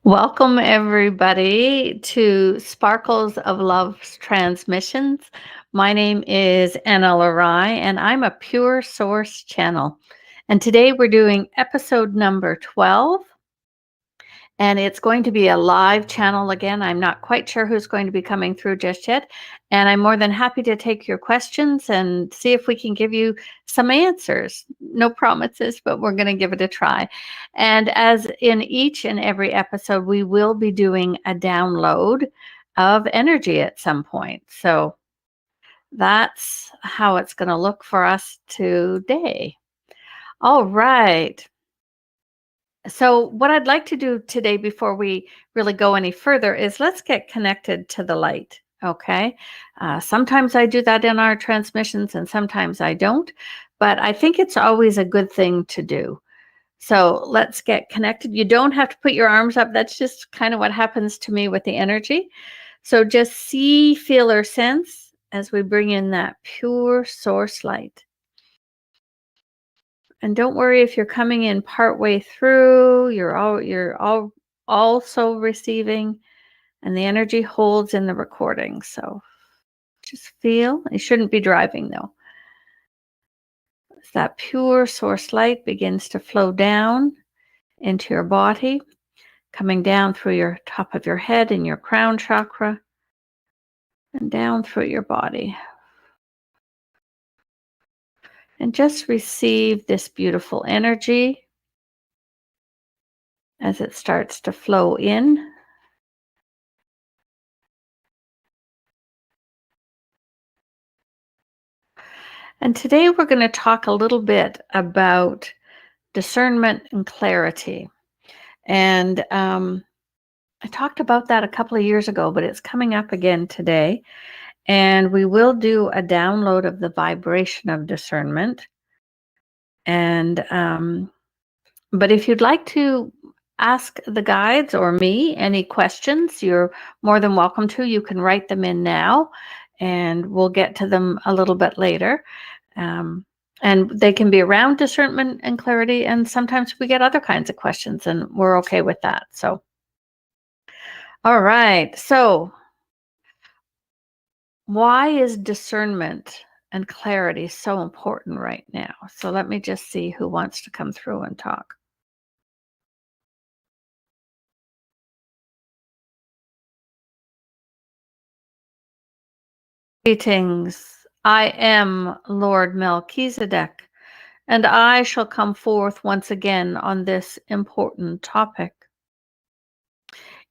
Welcome, everybody, to Sparkles of Love's Transmissions. My name is Ana-La-Rai, and I'm a pure source channel. And today we're doing episode number 12, and it's going to be a live channel again. I'm not quite sure who's going to be coming through just yet, and I'm more than happy to take your questions and see if we can give you some answers. No promises, but we're going to give it a try. And as in each and every episode, we will be doing a download of energy at some point. So that's how it's going to look for us today. All right. So what I'd like to do today before we really go any further is let's get connected to the light. Okay. Sometimes I do that in our transmissions and sometimes I don't, but I think it's always a good thing to do. So let's get connected. You don't have to put your arms up. That's just kind of what happens to me with the energy. So just see, feel, or sense as we bring in that pure source light. And don't worry if you're coming in partway through, you're also receiving, and the energy holds in the recording. So just feel. You shouldn't be driving though. As that pure source light begins to flow down into your body, coming down through your top of your head and your crown chakra, and down through your body. And just receive this beautiful energy as it starts to flow in. And today we're going to talk a little bit about discernment and clarity. And I talked about that a couple of years ago, but it's coming up again today. And we will do a download of the vibration of discernment. And but if you'd like to ask the guides or me any questions, you're more than welcome to. You can write them in now, and we'll get to them a little bit later. And they can be around discernment and clarity, and sometimes we get other kinds of questions, and we're okay with that. So, all right. So, why is discernment and clarity so important right now? So let me just see who wants to come through and talk. Greetings. I am Lord Melchizedek, and I shall come forth once again on this important topic.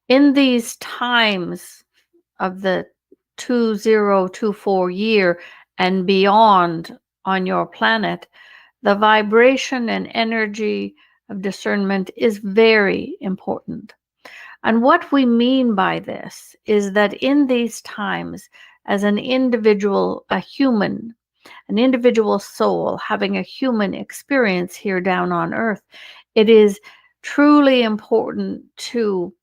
In these times of the 2024 year and beyond on your planet, the vibration and energy of discernment is very important. And what we mean by this is that in these times, as an individual, a human, an individual soul having a human experience here down on earth, it is truly important to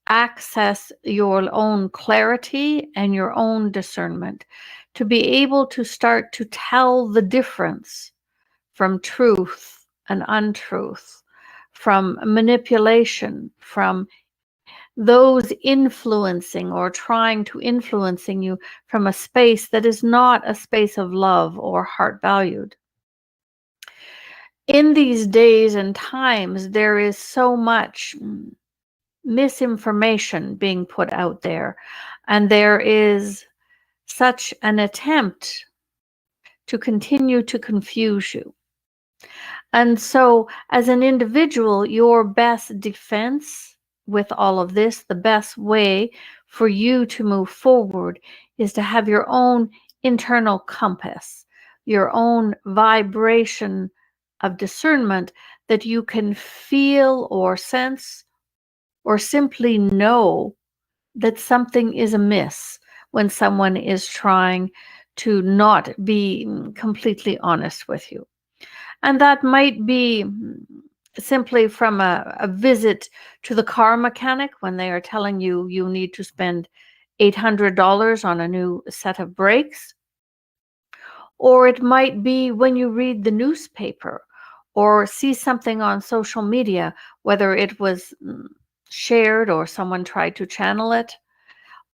access your own clarity and your own discernment, to be able to start to tell the difference from truth and untruth, from manipulation, from those influencing or trying to influencing you from a space that is not a space of love or heart valued. In these days and times, there is so much misinformation being put out there, and there is such an attempt to continue to confuse you. And so, as an individual, your best defense with all of this, the best way for you to move forward is to have your own internal compass, your own vibration of discernment that you can feel or sense or simply know that something is amiss when someone is trying to not be completely honest with you. And that might be simply from a visit to the car mechanic when they are telling you you need to spend $800 on a new set of brakes. Or it might be when you read the newspaper or see something on social media, whether it was shared or someone tried to channel it.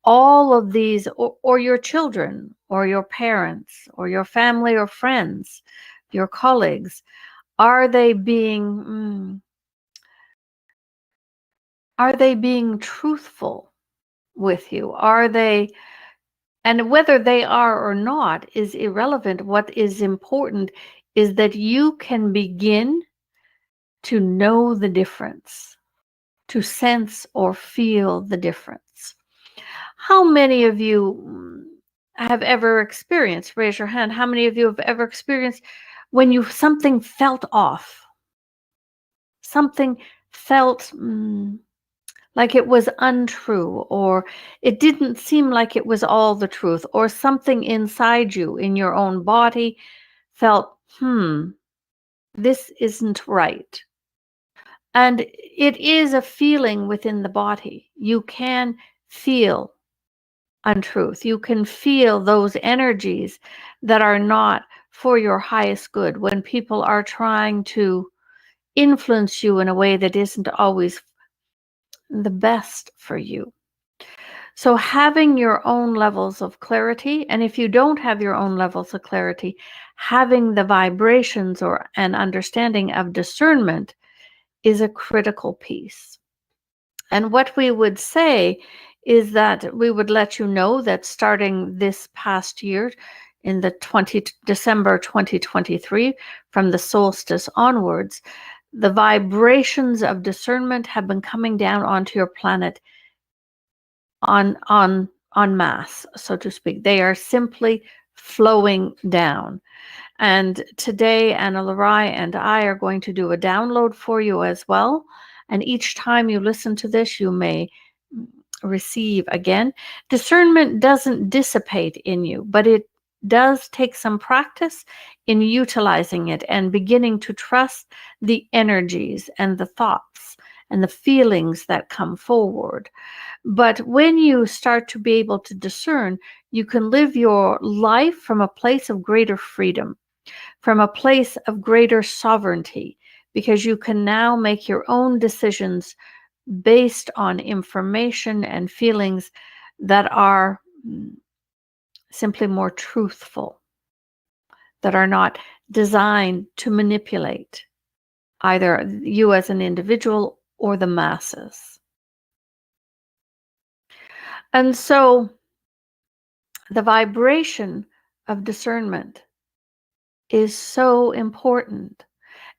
All of these, or your children, or your parents, or your family or friends, your colleagues, are they being truthful with you? Are they, and whether they are or not is irrelevant. What is important is that you can begin to know the difference, to sense or feel the difference. How many of you have ever experienced, raise your hand, how many of you have ever experienced when something felt off? Something felt like it was untrue, or it didn't seem like it was all the truth, or something inside you in your own body felt, this isn't right. And it is a feeling within the body. You can feel untruth. You can feel those energies that are not for your highest good when people are trying to influence you in a way that isn't always the best for you. So having your own levels of clarity, and if you don't have your own levels of clarity, having the vibrations or an understanding of discernment is a critical piece. And what we would say is that we would let you know that starting this past year, in the December 2023, from the solstice onwards, the vibrations of discernment have been coming down onto your planet en masse, so to speak. They are simply flowing down. And today, Ana-La-Rai and I are going to do a download for you as well. And each time you listen to this, you may receive again. Discernment doesn't dissipate in you, but it does take some practice in utilizing it and beginning to trust the energies and the thoughts and the feelings that come forward. But when you start to be able to discern, you can live your life from a place of greater freedom, from a place of greater sovereignty, because you can now make your own decisions based on information and feelings that are simply more truthful, that are not designed to manipulate either you as an individual or the masses. And so the vibration of discernment is so important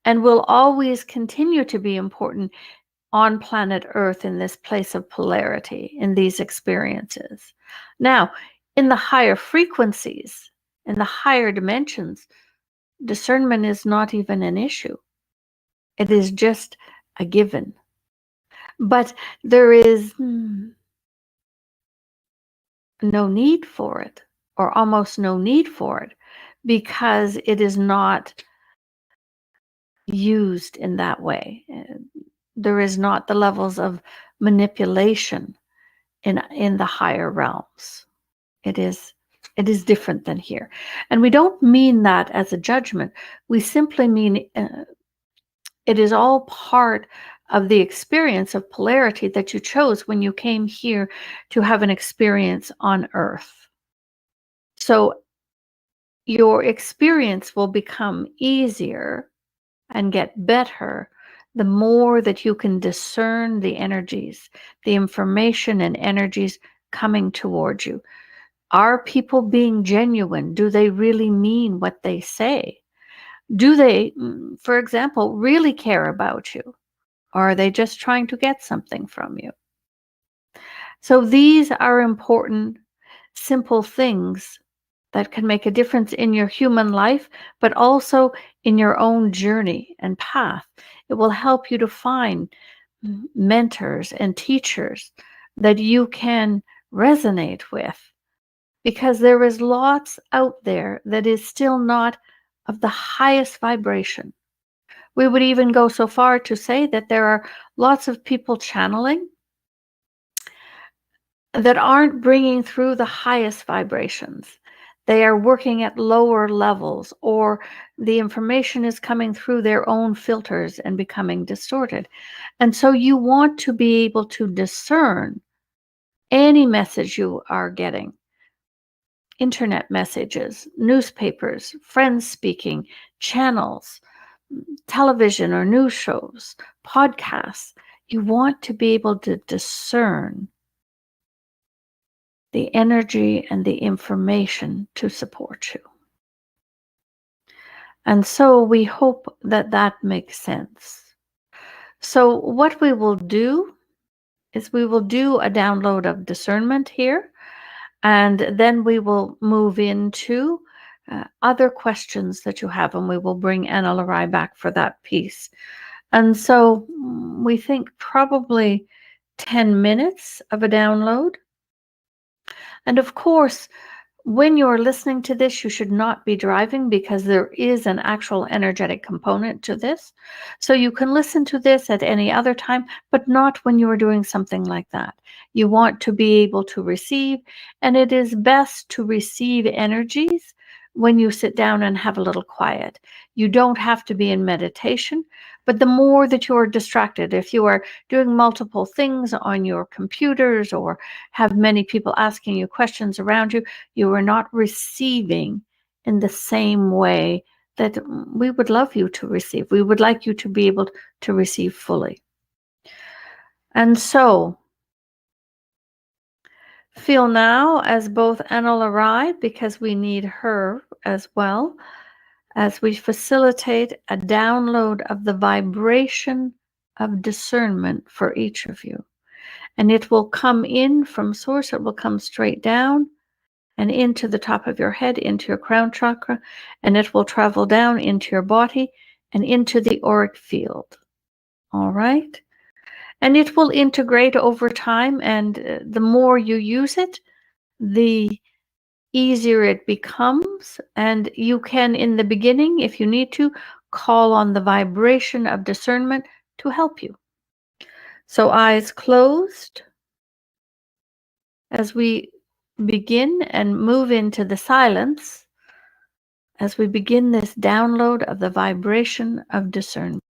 and will always continue to be important on planet Earth, in this place of polarity, in these experiences. Now, in the higher frequencies, in the higher dimensions, discernment is not even an issue. It is just a given. But there is no need for it, or almost no need for it, because it is not used in that way. There is not the levels of manipulation in the higher realms. It is different than here. And we don't mean that as a judgment. We simply mean it is all part of the experience of polarity that you chose when you came here to have an experience on Earth. So your experience will become easier and get better the more that you can discern the energies, the information and energies coming towards you. Are people being genuine? Do they really mean what they say? Do they, for example, really care about you? Or are they just trying to get something from you? So these are important, simple things that can make a difference in your human life, but also in your own journey and path. It will help you to find mentors and teachers that you can resonate with, because there is lots out there that is still not of the highest vibration. We would even go so far to say that there are lots of people channeling that aren't bringing through the highest vibrations. They are working at lower levels, or the information is coming through their own filters and becoming distorted. And so you want to be able to discern any message you are getting: internet messages, newspapers, friends speaking, channels, television or news shows, podcasts. You want to be able to discern the energy and the information to support you. And so we hope that that makes sense. So, what we will do is we will do a download of discernment here, and then we will move into other questions that you have, and we will bring Ana-La-Rai back for that piece. And so we think probably 10 minutes of a download. And of course, when you're listening to this, you should not be driving, because there is an actual energetic component to this. So you can listen to this at any other time, but not when you are doing something like that. You want to be able to receive, and it is best to receive energies when you sit down and have a little quiet. You don't have to be in meditation, but the more that you are distracted, if you are doing multiple things on your computers or have many people asking you questions around you, you are not receiving in the same way that we would love you to receive. We would like you to be able to receive fully. And so, feel now as both Ana-La-Rai, because we need her as well, as we facilitate a download of the vibration of discernment for each of you. And it will come in from source, it will come straight down and into the top of your head, into your crown chakra, and it will travel down into your body and into the auric field. All right? And it will integrate over time, and the more you use it, the easier it becomes. And you can, in the beginning, if you need to, call on the vibration of discernment to help you. So, eyes closed as we begin and move into the silence, as we begin this download of the vibration of discernment.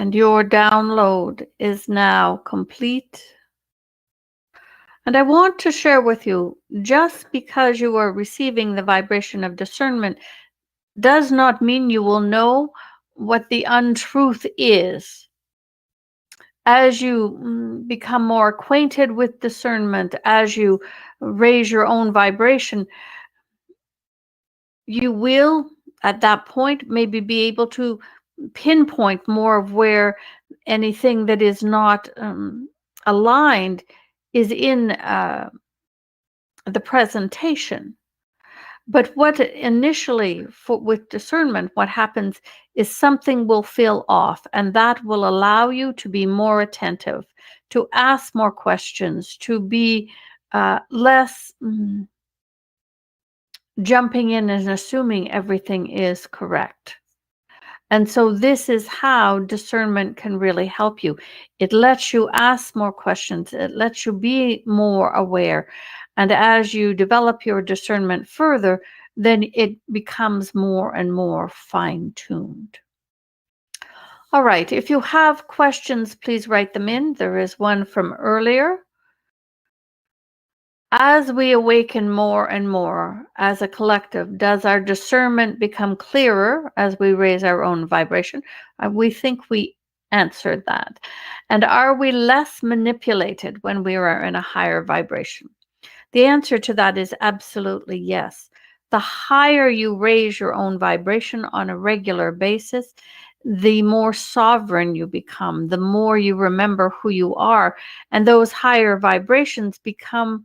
And your download is now complete. And I want to share with you, just because you are receiving the vibration of discernment does not mean you will know what the untruth is. As you become more acquainted with discernment, as you raise your own vibration, you will, at that point, maybe be able to pinpoint more of where anything that is not aligned is in the presentation. But what initially, with discernment, what happens is something will feel off, and that will allow you to be more attentive, to ask more questions, to be less jumping in and assuming everything is correct. And so this is how discernment can really help you. It lets you ask more questions. It lets you be more aware. And as you develop your discernment further, then it becomes more and more fine-tuned. All right, if you have questions, please write them in. There is one from earlier. As we awaken more and more as a collective, does our discernment become clearer as we raise our own vibration? We think we answered that. And are we less manipulated when we are in a higher vibration? The answer to that is absolutely yes. The higher you raise your own vibration on a regular basis, the more sovereign you become, the more you remember who you are. And those higher vibrations become,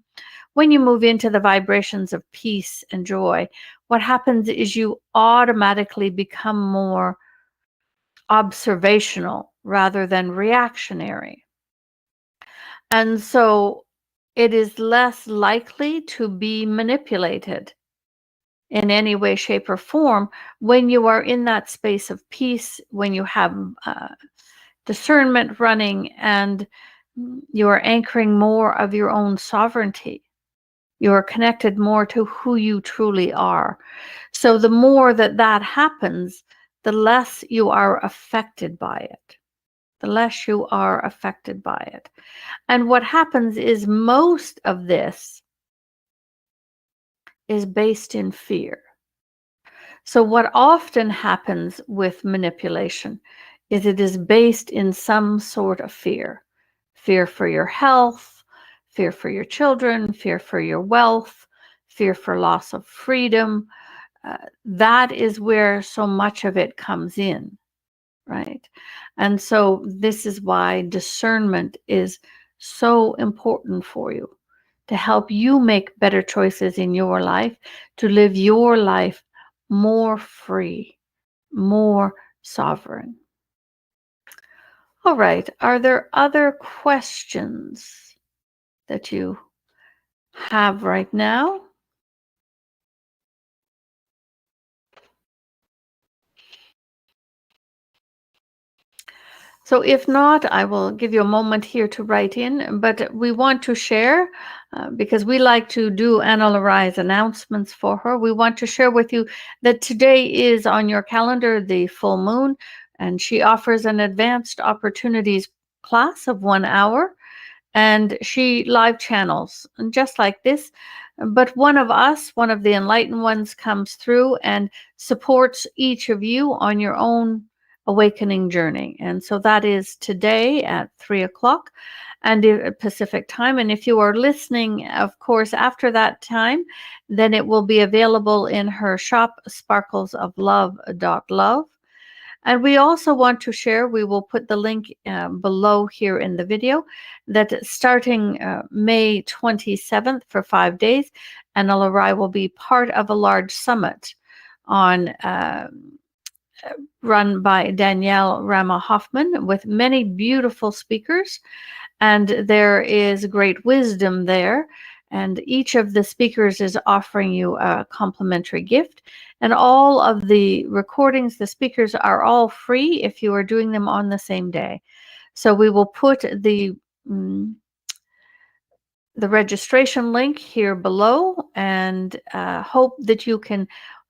when you move into the vibrations of peace and joy, what happens is you automatically become more observational rather than reactionary. And so it is less likely to be manipulated in any way, shape, or form when you are in that space of peace, when you have discernment running and you are anchoring more of your own sovereignty. You are connected more to who you truly are. So the more that that happens, the less you are affected by it. The less you are affected by it. And what happens is most of this is based in fear. So what often happens with manipulation is it is based in some sort of fear. Fear for your health, fear for your children, fear for your wealth, fear for loss of freedom. That is where so much of it comes in, right? And so this is why discernment is so important for you, to help you make better choices in your life, to live your life more free, more sovereign. All right, are there other questions that you have right now? So if not, I will give you a moment here to write in, but we want to share, because we like to do Ana-La-Rai's announcements for her. We want to share with you that today is on your calendar the full moon, and she offers an advanced opportunities class of 1 hour, and she live channels just like this. But one of us, one of the enlightened ones, comes through and supports each of you on your own awakening journey. And so that is today at 3 o'clock and Pacific time. And if you are listening, of course, after that time, then it will be available in her shop, sparklesoflove.love. And we also want to share, we will put the link below here in the video, that starting May 27th for 5 days, Ana-La-Rai will be part of a large summit on run by Danielle Rama Hoffman with many beautiful speakers. And there is great wisdom there. And each of the speakers is offering you a complimentary gift. And all of the recordings, the speakers are all free if you are doing them on the same day. So we will put the registration link here below, and hope that you can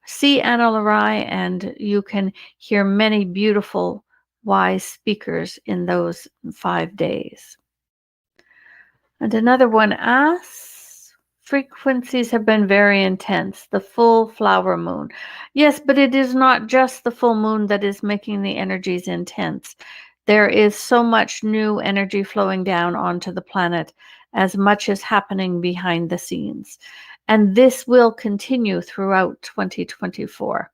see Ana-La-Rai and you can hear many beautiful wise speakers in those 5 days. And another one asks, frequencies have been very intense, the full flower moon. Yes, but it is not just the full moon that is making the energies intense. There is so much new energy flowing down onto the planet, as much is happening behind the scenes. And this will continue throughout 2024.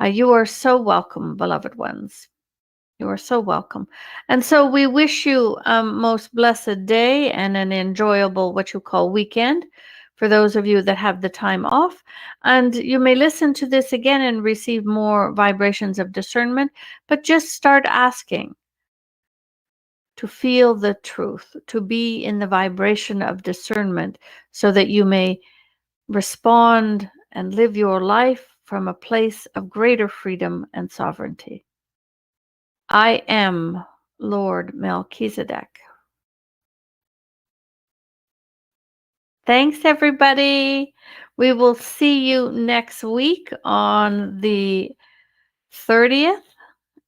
You are so welcome, beloved ones. You are so welcome. And so we wish you a most blessed day and an enjoyable, what you call, weekend for those of you that have the time off. And you may listen to this again and receive more vibrations of discernment, but just start asking to feel the truth, to be in the vibration of discernment so that you may respond and live your life from a place of greater freedom and sovereignty. I am Lord Melchizedek. Thanks, everybody. We will see you next week on the 30th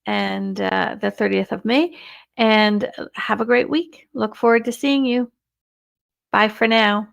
and the 30th of May. And have a great week. Look forward to seeing you. Bye for now.